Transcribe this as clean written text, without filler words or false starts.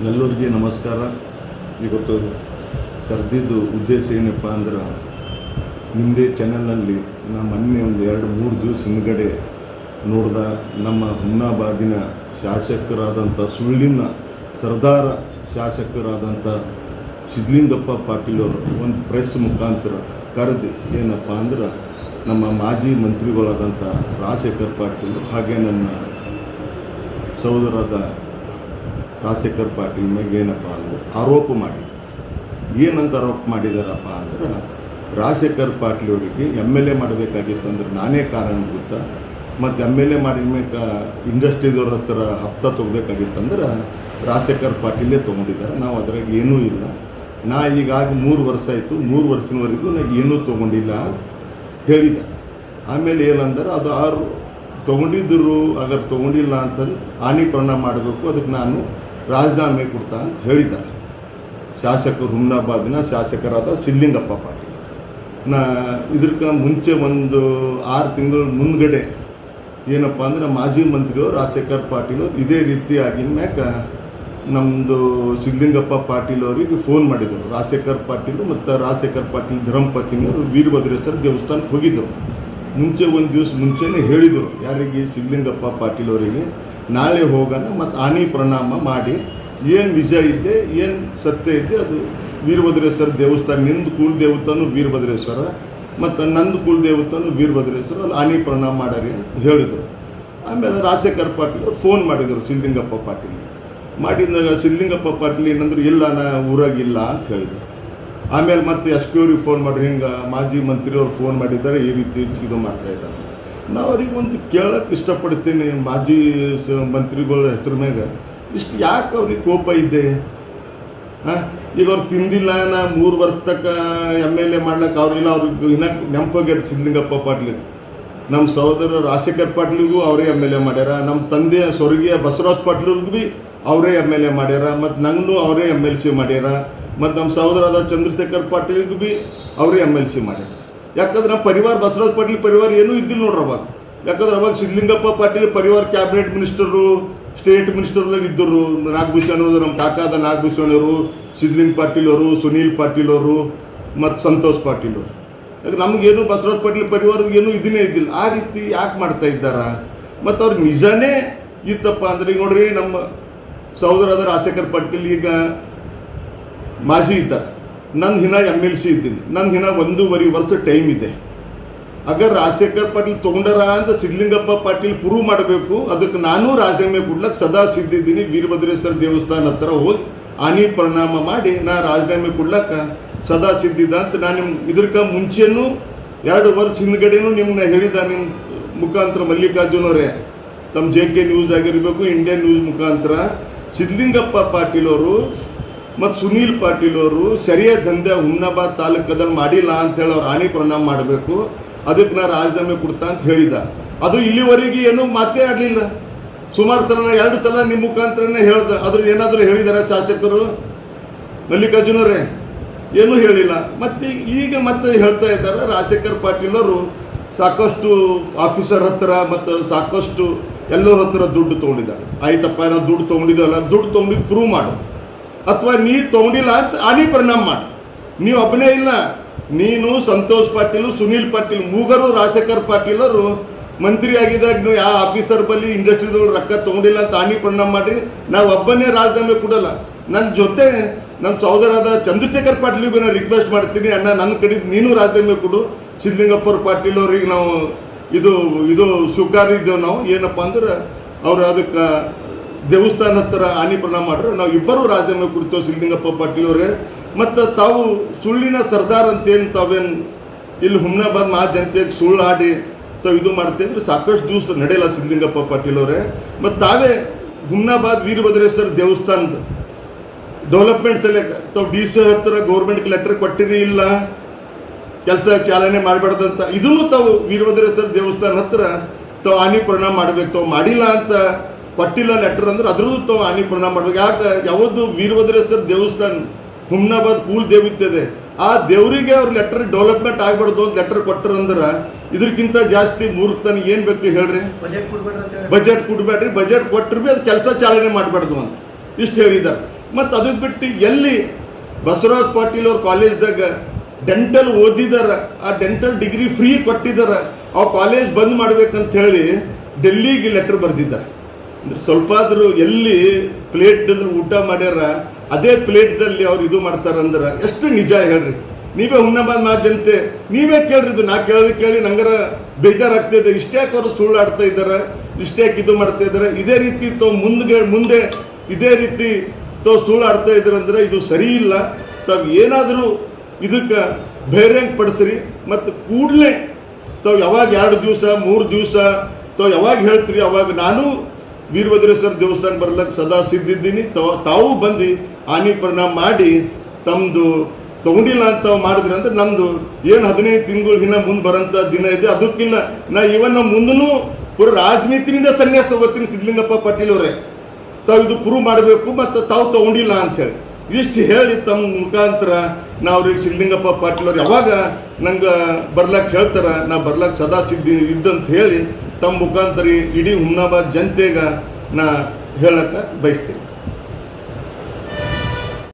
ಎಲ್ಲರಿಗೆ ನಮಸ್ಕಾರ. ಇವತ್ತು ಕರೆದಿದ್ದು ಉದ್ದೇಶ ಏನಪ್ಪ ಅಂದ್ರೆ, ನಿಮ್ಮದೇ ಚಾನಲ್ನಲ್ಲಿ ನಾನು ಮೊನ್ನೆ ಒಂದು 2-3 ದಿವಸ ಹಿಂದ್ಗಡೆ ನೋಡಿದ ನಮ್ಮ ಹುಮ್ನಾಬಾದಿನ ಶಾಸಕರಾದಂಥ ಸುಳ್ಳಿನ ಸರ್ದಾರ ಶಾಸಕರಾದಂಥ ಸಿದ್ಧಲಿಂಗಪ್ಪ ಪಾಟೀಲ್ ಅವರು ಒಂದು ಪ್ರೆಸ್ ಮುಖಾಂತರ ಕರೆದು ಏನಪ್ಪ ಅಂದ್ರೆ, ನಮ್ಮ ಮಾಜಿ ಮಂತ್ರಿಗಳಾದಂಥ ರಾಜಶೇಖರ್ ಪಾಟೀಲ್ ಹಾಗೆ ನನ್ನ ಸಹೋದರದ ರಾಜಶೇಖರ್ ಪಾಟೀಲ್ ಮೇಲೆ ಏನಪ್ಪ ಅಂದ್ರೆ ಆರೋಪ ಮಾಡಿದ್ದಾರೆ. ಏನಂತ ಆರೋಪ ಮಾಡಿದಾರಪ್ಪ ಅಂದ್ರೆ, ರಾಜಶೇಖರ್ ಪಾಟೀಲ್ ಅವರಿಗೆ MLA ಮಾಡಬೇಕಾಗಿತ್ತು ಅಂದ್ರೆ ನಾನೇ ಕಾರಣ ಗೊತ್ತಾ, ಮತ್ತು MLA ಮಾಡಿದ್ಮೇಲೆ ಇಂಡಸ್ಟ್ರಿದವ್ರ ಹತ್ರ ಹಪ್ತ ತೊಗೋಬೇಕಾಗಿತ್ತಂದ್ರೆ ರಾಜಶೇಖರ್ ಪಾಟೀಲೇ ತೊಗೊಂಡಿದ್ದಾರೆ. ನಾವು ಅದ್ರಾಗ ಏನೂ ಇಲ್ಲ. ನಾ ಈಗಾಗಿ 3 ವರ್ಷ ಆಯಿತು, 3 ವರ್ಷದವರೆಗೂ ನಾನು ಏನೂ ತೊಗೊಂಡಿಲ್ಲ ಅಂತ ಹೇಳಿದ. ಆಮೇಲೆ ಏನಂದ್ರೆ, ಅದು ಆರು ತೊಗೊಂಡಿದ್ದರು, ಅಗರ್ ತೊಗೊಂಡಿಲ್ಲ ಅಂತಂದು ಹಾನಿಕರಣ ಮಾಡಬೇಕು, ಅದಕ್ಕೆ ನಾನು ರಾಜೀನಾಮೆ ಕೊಡ್ತಾ ಅಂತ ಹೇಳಿದ್ದಾರೆ ಶಾಸಕರು, ಹುಮ್ನಾಬಾದಿನ ಶಾಸಕರಾದ ಸಿದ್ಧಲಿಂಗಪ್ಪ ಪಾಟೀಲ್. ಇದಕ್ಕೆ ಮುಂಚೆ ಒಂದು 6 ತಿಂಗಳ ಮುಂದ್ಗಡೆ ಏನಪ್ಪ ಅಂದ್ರೆ, ಮಾಜಿ ಮಂತ್ರಿಯವರು ರಾಜಶೇಖರ್ ಪಾಟೀಲ್ ಅವರು ಇದೇ ರೀತಿ ಆಗಿನ ಮ್ಯಾಕ ನಮ್ಮದು ಸಿದ್ಧಲಿಂಗಪ್ಪ ಪಾಟೀಲ್ ಅವರಿಗೆ ಫೋನ್ ಮಾಡಿದರು. ರಾಜಶೇಖರ್ ಪಾಟೀಲ್ ಮತ್ತು ರಾಜಶೇಖರ್ ಪಾಟೀಲ್ ಧರ್ಮಪತ್ನಿಯವರು ವೀರಭದ್ರೇಶ್ವರ ದೇವಸ್ಥಾನಕ್ಕೆ ಹೋಗಿದ್ದರು. ಮುಂಚೆ ಒಂದು ದಿವಸ ಮುಂಚೆನೇ ಹೇಳಿದರು ಯಾರಿಗೆ, ಸಿದ್ಧಲಿಂಗಪ್ಪ ಪಾಟೀಲ್ ಅವರಿಗೆ, ನಾಳೆ ಹೋಗೋಣ ಮತ್ತು ಆನಿ ಪ್ರಣಾಮ ಮಾಡಿ ಏನು ನಿಜ ಇದ್ದೆ ಏನು ಸತ್ಯ ಇದ್ದೆ ಅದು ವೀರಭದ್ರೇಶ್ವರ ದೇವಸ್ಥಾನ, ನಿಂದು ಕುಲದೇವತನೂ ವೀರಭದ್ರೇಶ್ವರ ಮತ್ತು ನಂದು ಕುಲದೇವತನೂ ವೀರಭದ್ರೇಶ್ವರ, ಅಲ್ಲಿ ಆನಿ ಪ್ರಣಾಮ ಮಾಡರಿ ಅಂತ ಹೇಳಿದರು. ಆಮೇಲೆ ರಾಜಶೇಖರ್ ಪಾಟೀಲ್ ಅವರು ಫೋನ್ ಮಾಡಿದರು ಸಿದ್ಧಲಿಂಗಪ್ಪ ಪಾಟೀಲ್. ಮಾಡಿದಾಗ ಸಿದ್ಧಲಿಂಗಪ್ಪ ಪಾಟೀಲ್ ಏನಂದ್ರೆ, ಇಲ್ಲ ನಾ ಊರಾಗಿಲ್ಲ ಅಂತ ಹೇಳಿದರು. ಆಮೇಲೆ ಮತ್ತೆ SP ಅವ್ರಿಗೆ ಫೋನ್ ಮಾಡಿರಿ, ಹಿಂಗೆ ಮಾಜಿ ಮಂತ್ರಿಯವ್ರು ಫೋನ್ ಮಾಡಿದ್ದಾರೆ, ಈ ರೀತಿ ಇದು ಮಾಡ್ತಾಯಿದ್ದಾರೆ. ನಾವು ಅವ್ರಿಗೆ ಒಂದು ಕೇಳೋಕ್ಕೆ ಇಷ್ಟಪಡ್ತೀನಿ, ಮಾಜಿ ಮಂತ್ರಿಗಳ ಹೆಸರು ಮ್ಯಾಗ ಇಷ್ಟು ಯಾಕೆ ಅವ್ರಿಗೆ ಕೋಪ ಇದೆ? ಈಗ ಅವ್ರು ತಿಂದಿಲ್ಲ, ನಾ 3 ವರ್ಷ ತಕ್ಕ MLA ಮಾಡ್ಲಿಕ್ಕೆ ಅವ್ರಿಲ್ಲ, ಅವ್ರಿಗೆ ಇನ್ನೂ ನೆನಪಾಗ್ಯದ ಸಿದ್ಧಲಿಂಗಪ್ಪ ಪಾಟೀಲಿಗೆ. ನಮ್ಮ ಸಹೋದರ ರಾಜಶೇಖರ್ ಪಾಟೀಲಿಗೂ ಅವರೇ MLA ಮಾಡ್ಯಾರ, ನಮ್ಮ ತಂದೆ ಸ್ವರ್ಗೀಯ ಬಸವರಾಜ್ ಪಾಟೀಲ್ರಿಗೂ ಭೀ ಅವರೇ MLA ಮಾಡ್ಯಾರ, ಮತ್ತು ನಂಗೂ ಅವರೇ MLC ಮಾಡ್ಯಾರ, ಮತ್ತು ನಮ್ಮ ಸಹೋದರಾದ ಚಂದ್ರಶೇಖರ್ ಪಾಟೀಲ್ಗೂ ಭೀ ಅವರೇ MLC ಮಾಡ್ಯಾರ. ಯಾಕಂದ್ರೆ ನಮ್ಮ ಪರಿವಾರ, ಬಸವರಾಜ್ ಪಾಟೀಲ್ ಪರಿವಾರ ಏನೂ ಇದ್ದಿಲ್ಲ ನೋಡ್ರಿ ಅವಾಗ. ಯಾಕಂದ್ರೆ ಅವಾಗ ಸಿದ್ಧಲಿಂಗಪ್ಪ ಪಾಟೀಲ್ ಪರಿವಾರ ಕ್ಯಾಬಿನೆಟ್ ಮಿನಿಸ್ಟರು, ಸ್ಟೇಟ್ ಮಿನಿಸ್ಟರ್ದಾಗ ಇದ್ದರು. ನಾಗಭೂಷಣ್ ಅವರು, ನಮ್ಮ ಕಾಕಾದ ನಾಗಭೂಷಣ್ ಅವರು, ಸಿದ್ಧಲಿಂಗ ಪಾಟೀಲ್ ಅವರು, ಸುನೀಲ್ ಪಾಟೀಲ್ ಅವರು ಮತ್ತು ಸಂತೋಷ್ ಪಾಟೀಲ್ ಅವರು. ಯಾಕೆ ನಮಗೇನು ಬಸವರಾಜ್ ಪಾಟೀಲ್ ಪರಿವಾರದ ಏನೂ ಇದನ್ನೇ ಇದ್ದಿಲ್ಲ. ಆ ರೀತಿ ಯಾಕೆ ಮಾಡ್ತಾ ಇದ್ದಾರ? ಮತ್ತು ಅವ್ರಿಗೆ ನಿಜನೇ ಇತ್ತಪ್ಪ ಅಂದ್ರೆ, ಈಗ ನೋಡ್ರಿ, ನಮ್ಮ ಸಹೋದರಾದ ರಾಜಶೇಖರ್ ಪಾಟೀಲ್ ಈಗ ಮಾಜಿ ಇದ್ದಾರೆ, ನಂದು ಹಿನ MLC ಇದ್ದೀನಿ, ನಂದು ಹಿನ 1.5 ವರ್ಷ ಟೈಮ್ ಇದೆ. ಅಗರ್ ರಾಜಶೇಖರ್ ಪಾಟೀಲ್ ತೊಗೊಂಡಾರ ಅಂತ ಸಿದ್ಧಲಿಂಗಪ್ಪ ಪಾಟೀಲ್ ಪ್ರೂವ್ ಮಾಡಬೇಕು, ಅದಕ್ಕೆ ನಾನು ರಾಜೀನಾಮೆ ಕೊಡ್ಲಕ್ಕೆ ಸದಾ ಸಿದ್ಧಿದ್ದೀನಿ. ವೀರಭದ್ರೇಶ್ವರ ದೇವಸ್ಥಾನ ಹತ್ರ ಹೋಗಿ ಆನಿ ಪರಿಣಾಮ ಮಾಡಿ ನಾ ರಾಜೀನಾಮೆ ಕೊಡ್ಲಕ್ಕೆ ಸದಾ ಸಿದ್ಧಿದ್ದ ಅಂತ ನಾನು ಇದಕ್ಕೆ ಮುಂಚೆನೂ 2 ವರ್ಷ ಹಿಂದ್ಗಡೆನೂ ನಿಮ್ಮನ್ನ ಹೇಳಿದ. ನಿಮ್ಮ ಮುಖಾಂತರ ಮಲ್ಲಿಕಾರ್ಜುನ್ ಅವರೇ, ತಮ್ಮ JK ನ್ಯೂಸ್ ಆಗಿರಬೇಕು, ಇಂಡಿಯನ್ ನ್ಯೂಸ್ ಮುಖಾಂತರ ಸಿದ್ಧಲಿಂಗಪ್ಪ ಪಾಟೀಲ್ ಅವರು ಮತ್ತು ಸುನೀಲ್ ಪಾಟೀಲ್ ಅವರು ಸರಿಯಾದ ದಂಧೆ ಹುಮ್ನಾಬಾದ್ ತಾಲೂಕದಲ್ಲಿ ಮಾಡಿಲ್ಲ ಅಂಥೇಳಿ ಅವ್ರು ಹಾನಿ ಪರಿಣಾಮ ಮಾಡಬೇಕು, ಅದಕ್ಕೆ ನಾ ರಾಜೀನಾಮೆ ಕೊಡ್ತಾ ಅಂತ ಹೇಳಿದ. ಅದು ಇಲ್ಲಿವರೆಗೆ ಏನೂ ಮಾತೇ ಆಡಲಿಲ್ಲ. ಸುಮಾರು ಸಲ 2 ಸಲ ನಿಮ್ಮ ಮುಖಾಂತರನೇ ಹೇಳ್ದ. ಅದ್ರ ಏನಾದರೂ ಹೇಳಿದಾರ ಶಾಸಕರು? ಮಲ್ಲಿಕಾರ್ಜುನ್ ಅವರೇ ಏನೂ ಹೇಳಿಲ್ಲ. ಮತ್ತು ಈಗ ಮತ್ತೆ ಹೇಳ್ತಾ ಇದ್ದಾರೆ, ರಾಜಶೇಖರ್ ಪಾಟೀಲ್ ಅವರು ಸಾಕಷ್ಟು ಆಫೀಸರ್ ಹತ್ರ ಮತ್ತು ಸಾಕಷ್ಟು ಎಲ್ಲರ ಹತ್ರ ದುಡ್ಡು ತೊಗೊಂಡಿದ್ದಾರೆ. ಆಯ್ತಪ್ಪ, ನಾವು ದುಡ್ಡು ತೊಗೊಂಡಿದ್ದಲ್ಲ, ದುಡ್ಡು ತೊಗೊಂಡಿದ್ದು ಪ್ರೂವ್ ಮಾಡು, ಅಥವಾ ನೀ ತೊಗೊಂಡಿಲ್ಲ ಅಂತ ಆನಿ ಪರಿಣಾಮ ಮಾಡಿ. ನೀವು ಒಬ್ಬನೇ ಇಲ್ಲ, ನೀನು, ಸಂತೋಷ್ ಪಾಟೀಲ್, ಸುನೀಲ್ ಪಾಟೀಲ್, ಮೂಗರು ರಾಜಶೇಖರ್ ಪಾಟೀಲ್ ಅವರು ಮಂತ್ರಿ ಆಗಿದ್ದಾಗ ನೀವು ಯಾವ ಆಫೀಸರ್ ಬಳಿ ಇಂಡಸ್ಟ್ರಿದವ್ರು ರೊಕ್ಕ ತೊಗೊಂಡಿಲ್ಲ ಅಂತ ಆನಿ ಪರಿಣಾಮ ಮಾಡಿರಿ. ನಾವು ಒಬ್ಬನೇ ರಾಜೀನಾಮೆ ಕೊಡಲ್ಲ. ನನ್ನ ಜೊತೆ ನಮ್ಮ ಸಹೋದರಾದ ಚಂದ್ರಶೇಖರ್ ಪಾಟೀಲ್ಗೆ ನಾನು ರಿಕ್ವೆಸ್ಟ್ ಮಾಡ್ತೀನಿ, ಅಣ್ಣ ನನ್ನ ಕಡೆ ನೀನು ರಾಜೀನಾಮೆ ಕೊಡು. ಸಿದ್ಧಲಿಂಗಪ್ಪ ಪಾಟೀಲ್ ಅವ್ರಿಗೆ ನಾವು ಇದು ಸ್ವೀಕಾರಿದ್ದೇವೆ. ನಾವು ಏನಪ್ಪ ಅಂದ್ರೆ, ಅವರು ಅದಕ್ಕೆ ದೇವಸ್ಥಾನ ಹತ್ರ ಹಾನಿ ಪರಿಣಾಮ ಮಾಡ್ರೆ ನಾವು ಇಬ್ಬರು ರಾಜೀನಾಮೆ ಕೊಡ್ತೇವೆ ಸಿದ್ಧಲಿಂಗಪ್ಪ ಪಾಟೀಲ್ ಅವರೇ. ಮತ್ತು ತಾವು ಸುಳ್ಳಿನ ಸರ್ದಾರ್ ಅಂತೇನು ತಾವೇನು ಇಲ್ಲಿ ಹುಮ್ನಾಬಾದ್ ಮಹಾ ಜನತೆಗೆ ಸುಳ್ಳು ಆಡಿ ತಾವು ಇದು ಮಾಡ್ತಿದ್ರೆ ಸಾಕಷ್ಟು ದಿವಸ ನಡೆಯಲ್ಲ ಸಿದ್ಧಲಿಂಗಪ್ಪ ಪಾಟೀಲ್ ಅವರೇ. ಮತ್ತು ತಾವೇ ಹುಮ್ನಾಬಾದ್ ವೀರಭದ್ರೇಶ್ವರ ದೇವಸ್ಥಾನದ ಡೆವಲಪ್ಮೆಂಟ್ ಸಲಕ್ಕೆ ತಾವು DC ಹತ್ರ ಗೌರ್ಮೆಂಟ್ಗೆ ಲೆಟರ್ ಕೊಟ್ಟಿರಿ, ಇಲ್ಲ ಕೆಲಸ ಚಾಲನೆ ಮಾಡಬಾರ್ದಂತ. ಇದನ್ನು ತಾವು ವೀರಭದ್ರೇಶ್ವರ ದೇವಸ್ಥಾನ ಹತ್ರ ತಾವು ಹಾನಿ ಪರಿಣಾಮ ಮಾಡಬೇಕು. ತಾವು ಮಾಡಿಲ್ಲ ಅಂತ ಕೊಟ್ಟಿಲ್ಲ ಲೆಟರ್ ಅಂದ್ರೆ ಅದ್ರದ್ದು ತಾವು ಹಾನಿ ಪರಿಣಾಮ ಮಾಡ್ಬೇಕು. ಯಾಕೆ, ಯಾವುದು ವೀರಭದ್ರೇಶ್ವರ ದೇವಸ್ಥಾನ ಹುಮ್ನಾಬಾದ್ ಕೂಲ್ ದೇವಿತ್ತದೆ, ಆ ದೇವರಿಗೆ ಅವ್ರ ಲೆಟರ್ ಡೆವಲಪ್ಮೆಂಟ್ ಆಗ್ಬಾರ್ದು ಅಂತ ಲೆಟರ್ ಕೊಟ್ಟರಂದ್ರೆ ಇದಕ್ಕಿಂತ ಜಾಸ್ತಿ ಮೂರ್ಖತನ ಏನು ಬೇಕು ಹೇಳ್ರಿ? ಬಜೆಟ್ ಕೊಡಬೇಡ್ರಿ, ಬಜೆಟ್ ಕೊಟ್ಟರು ಭೀ ಅದು ಕೆಲಸ ಚಾಲನೆ ಮಾಡಬಾರ್ದು ಅಂತ ಇಷ್ಟು ಹೇಳಿದ್ದಾರೆ. ಮತ್ತು ಅದಕ್ಕೆ ಬಿಟ್ಟು ಎಲ್ಲಿ ಬಸವರಾಜ್ ಪಾಟೀಲ್ ಅವ್ರ ಕಾಲೇಜ್ದಾಗ ಡೆಂಟಲ್ ಓದಿದಾರ, ಆ ಡೆಂಟಲ್ ಡಿಗ್ರಿ ಫ್ರೀ ಕೊಟ್ಟಿದ್ದಾರ, ಆ ಕಾಲೇಜ್ ಬಂದ್ ಮಾಡ್ಬೇಕಂತ ಹೇಳಿ ಡೆಲ್ಲಿಗೆ ಲೆಟರ್ ಬರೆದಿದ್ದಾರೆ. ಅಂದ್ರೆ ಸ್ವಲ್ಪ ಆದರೂ ಎಲ್ಲಿ ಪ್ಲೇಟ್ ಊಟ ಮಾಡ್ಯಾರ ಅದೇ ಪ್ಲೇಟ್ದಲ್ಲಿ ಅವ್ರು ಇದು ಮಾಡ್ತಾರಂದ್ರೆ ಎಷ್ಟು ನಿಜ ಹೇಳ್ರಿ. ನೀವೇ ಹುಮ್ನಾಬಾದ್ ಮಾ ಜನತೆ ನೀವೇ ಕೇಳ್ರಿ, ಇದು ನಾ ಕೇಳಿ ನಂಗರ ಬೇಜಾರಾಗ್ತಾ ಇದೆ. ಇಷ್ಟ್ಯಾಕೆ ಅವರು ಸುಳ್ಳು ಆಡ್ತಾ ಇದ್ದಾರೆ, ಇಷ್ಟ್ಯಾಕೆ ಇದು ಮಾಡ್ತಾ ಇದ್ದಾರೆ, ಇದೇ ರೀತಿ ಮುಂದೆ ಇದೇ ರೀತಿ ಸುಳ್ಳು ಆಡ್ತಾ ಇದ್ದಾರೆ ಅಂದ್ರೆ ಇದು ಸರಿ ಇಲ್ಲ. ತಾವು ಏನಾದರೂ ಇದಕ್ಕೆ ಬಹಿರಂಗ ಪಡಿಸ್ರಿ ಮತ್ತು ಕೂಡಲೇ ತಾವು ಯಾವಾಗ 2 ದಿವಸ 3 ದಿವಸ ತಾವು ಯಾವಾಗ ಹೇಳ್ತೀರಿ ಅವಾಗ ನಾನು ವೀರಭದ್ರೇಶ್ವರ ದೇವಸ್ಥಾನ ಬರ್ಲಕ್ಕೆ ಸದಾ ಸಿದ್ಧಿದ್ದೀನಿ. ತಾವು ಬಂದು ಹಾನಿ ಪರಿಣಾಮ ಮಾಡಿ ತಮ್ಮದು ತಗೊಂಡಿಲ್ಲ ಅಂತ ಮಾಡಿದ್ರಿ ಅಂದ್ರೆ ನಮ್ಮದು ಏನು 15 ತಿಂಗಳು ಇನ್ನ ಮುಂದೆ ಬರೋಂಥ ದಿನ ಇದೆ. ಅದಕ್ಕಿಲ್ಲ ನಾ ಇವನ್ ಮುಂದೂ ಪೂರ ರಾಜನೀತಿನಿಂದ ಸನ್ಯಾಸ ತಗೋತೀನಿ ಸಿದ್ಧಲಿಂಗಪ್ಪ ಪಾಟೀಲ್ ಅವರೇ. ತಾವು ಇದು ಪ್ರೂವ್ ಮಾಡಬೇಕು ಮತ್ತು ತಾವು ತಗೊಂಡಿಲ್ಲ ಅಂಥೇಳಿ ಇಷ್ಟು ಹೇಳಿ ತಮ್ಮ ಮುಖಾಂತರ ನಾವ್ರಿಗೆ ಸಿದ್ಧಲಿಂಗಪ್ಪ ಪಾಟೀಲ್ ಅವ್ರು ಯಾವಾಗ ನಂಗೆ ಬರ್ಲಕ್ಕೆ ಹೇಳ್ತಾರ ನಾ ಬರ್ಲಕ್ಕೆ ಸದಾ ಸಿದ್ಧಿ ಇದ್ದಂತ ಹೇಳಿ ತಮ್ಮ ಮುಖಾಂತರ ಇಡೀ ಹುಮ್ನಾಬಾದ್ ಜನತೆಗೆ ನಾ ಹೇಳಕ್ಕೆ ಬಯಸ್ತೀನಿ.